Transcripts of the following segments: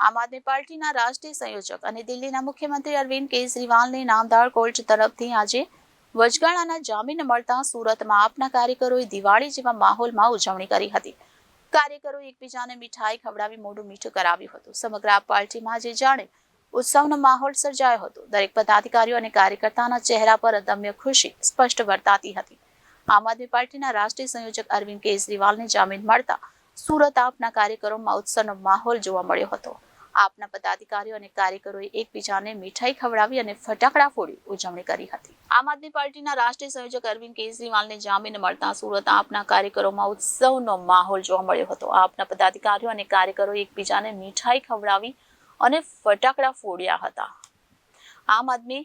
આમ આદમી પાર્ટીના રાષ્ટ્રીય સંયોજક અને દિલ્હીના મુખ્યમંત્રી અરવિંદ કેજરીવાલને નામદાર કોર્ટ તરફથી આજે વચગાળાના જામીન મળતા સુરતમાં આપના કાર્યકરોએ દિવાળી જેવા માહોલમાં ઉજવણી કરી હતી। કાર્યકરોએ એકબીજાને મીઠાઈ ખવડાવી મોઢું મીઠું કરાવ્યું હતું। સમગ્ર આપ પાર્ટીમાં આજે જાણે ઉત્સવનો માહોલ સર્જાયો હતો। દરેક પદાધિકારીઓ અને કાર્યકર્તાના ચહેરા પર અદમ્ય ખુશી સ્પષ્ટ વર્તાતી હતી। આમ આદમી પાર્ટીના રાષ્ટ્રીય સંયોજક અરવિંદ કેજરીવાલને જામીન મળતા સુરત આપના કાર્યકરોમાં ઉત્સવનો માહોલ જોવા મળ્યો હતો। આપના પદાધિકારીઓ અને કાર્યકરોએ એકબીજાને મીઠાઈ ખવડાવી અને ફટાકડા ફોડી ઉજવણી કરી હતી। આમ આદમી પાર્ટીના રાષ્ટ્રીય સંયોજક અરવિંદ કેજરીવાલને જામીન મળતા સુરત આપના કાર્યકરોમાં ઉત્સવનો માહોલ જોવા મળ્યો હતો। આપના પદાધિકારીઓ અને કાર્યકરોએ એકબીજાને મીઠાઈ ખવડાવી અને ફટાકડા ફોડ્યા હતા। આમ આદમી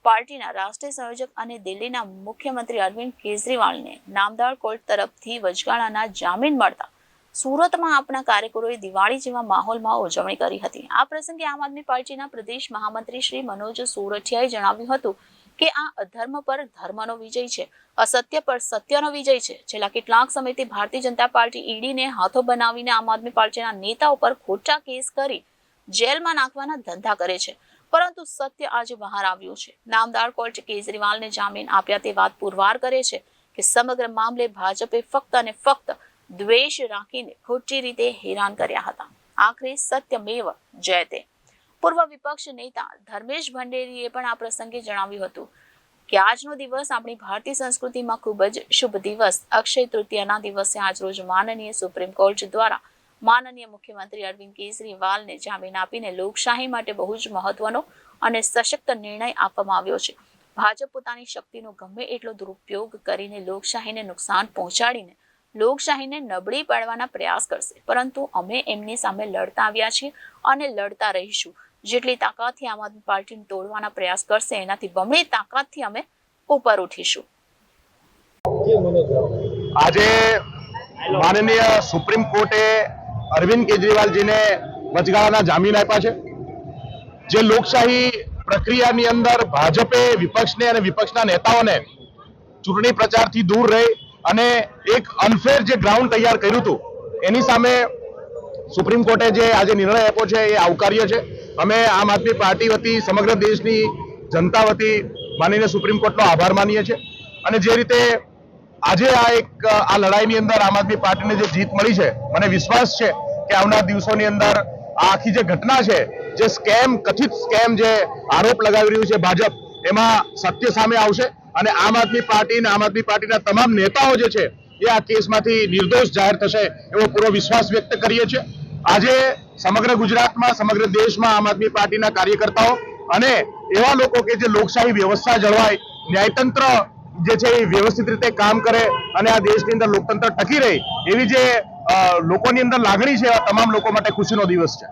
પાર્ટીના રાષ્ટ્રીય સંયોજક અને દિલ્હીના મુખ્યમંત્રી અરવિંદ કેજરીવાલને નામદાર કોર્ટ તરફથી વચગાળાના જામીન મળતા સુરતમાં આપના કાર્યકરોએ દિવાળી જેવા માહોલમાં ઉજવણી કરી હતી। આ પ્રસંગે આમ આદમી પાર્ટીના પ્રદેશ મહામંત્રી શ્રી મનોજ સોરઠિયાએ જણાવ્યું હતું કે આ અધર્મ પર ધર્મનો વિજય છે, અસત્ય પર સત્યનો વિજય છે। છેલ્લા કેટલાક સમયથી ભારતીય જનતા પાર્ટી ઈડીને હાથો બનાવીને આમ આદમી પાર્ટીના નેતાઓ પર ખોટા કેસ કરી જેલમાં નાખવાના ધંધા કરે છે, પરંતુ સત્ય આજે બહાર આવ્યું છે। નામદાર કોર્ટ કેજરીવાલને જામીન આપ્યા તે વાત પુરવાર કરે છે કે સમગ્ર મામલે ભાજપે ફક્ત અને ફક્ત દ્વેષ રાખીને ખોટી રીતે હેરાન કર્યા હતા। આખરે સત્યમેવ જયતે। પૂર્વ વિપક્ષ નેતા ધર્મેશ ભંડેરીએ પણ આ પ્રસંગે જણાવ્યું હતું કે આજનો દિવસ આપણી ભારતીય સંસ્કૃતિમાં ખૂબ જ શુભ દિવસ અક્ષય તૃતીયાના દિવસે આજરોજ માનનીય સુપ્રીમ કોર્ટ દ્વારા માનનીય મુખ્યમંત્રી અરવિંદ કેજરીવાલને જામીન આપીને લોકશાહી માટે બહુ જ મહત્વનો અને સશક્ત નિર્ણય આપવામાં આવ્યો છે। ભાજપ પોતાની શક્તિનો ગમે એટલો દુરુપયોગ કરીને લોકશાહીને નુકસાન પહોંચાડીને લોકશાહીને નબળી પાડવાના પ્રયાસ કરશે, પરંતુ અમે એમની સામે લડતા આવ્યા છીએ અને લડતા રહીશું। જેટલી તાકાતથી આમ આદમી પાર્ટીને તોડવાના પ્રયાસ કરશે એનાથી બમણી તાકાતથી અમે ઉપર ઉઠીશું। આજે માનનીય સુપ્રીમ કોર્ટે અરવિંદ કેજરીવાલજીને વચગાળાના જામીન આપ્યા છે। જે લોકશાહી પ્રક્રિયાની અંદર ભાજપે વિપક્ષને અને વિપક્ષના નેતાઓને ચૂંટણી પ્રચારથી દૂર રહી અને એક અનફેર જે ગ્રાઉન્ડ તૈયાર કર્યું હતું એની સામે સુપ્રીમ કોર્ટે જે આજે નિર્ણય આપ્યો છે એ આવકાર્ય છે। અમે આમ આદમી પાર્ટી વતી સમગ્ર દેશની જનતા વતી માનનીય સુપ્રીમ કોર્ટનો આભાર માનીએ છીએ અને જે રીતે આજે આ લડાઈની અંદર આમ આદમી પાર્ટીને જે જીત મળી છે, મને વિશ્વાસ છે કે આવનાર દિવસોની અંદર આ આખી જે ઘટના છે, જે કથિત સ્કેમ જે આરોપ લગાવી રહ્યું છે ભાજપ, એમાં સત્ય સામે આવશે અને આમ આદમી પાર્ટી અને આમ આદમી પાર્ટીના તમામ નેતાઓ જે છે એ આ કેસમાંથી નિર્દોષ જાહેર થશે એવો પૂરો વિશ્વાસ વ્યક્ત કરીએ છીએ। આજે સમગ્ર ગુજરાતમાં સમગ્ર દેશમાં આમ આદમી પાર્ટીના કાર્યકર્તાઓ અને એવા લોકો કે જે લોકશાહી વ્યવસ્થા જળવાય, ન્યાયતંત્ર જે છે એ વ્યવસ્થિત રીતે કામ કરે અને આ દેશની અંદર લોકતંત્ર ટકી રહે એવી જે લોકોની અંદર લાગણી છે, એવા તમામ લોકો માટે ખુશીનો દિવસ છે।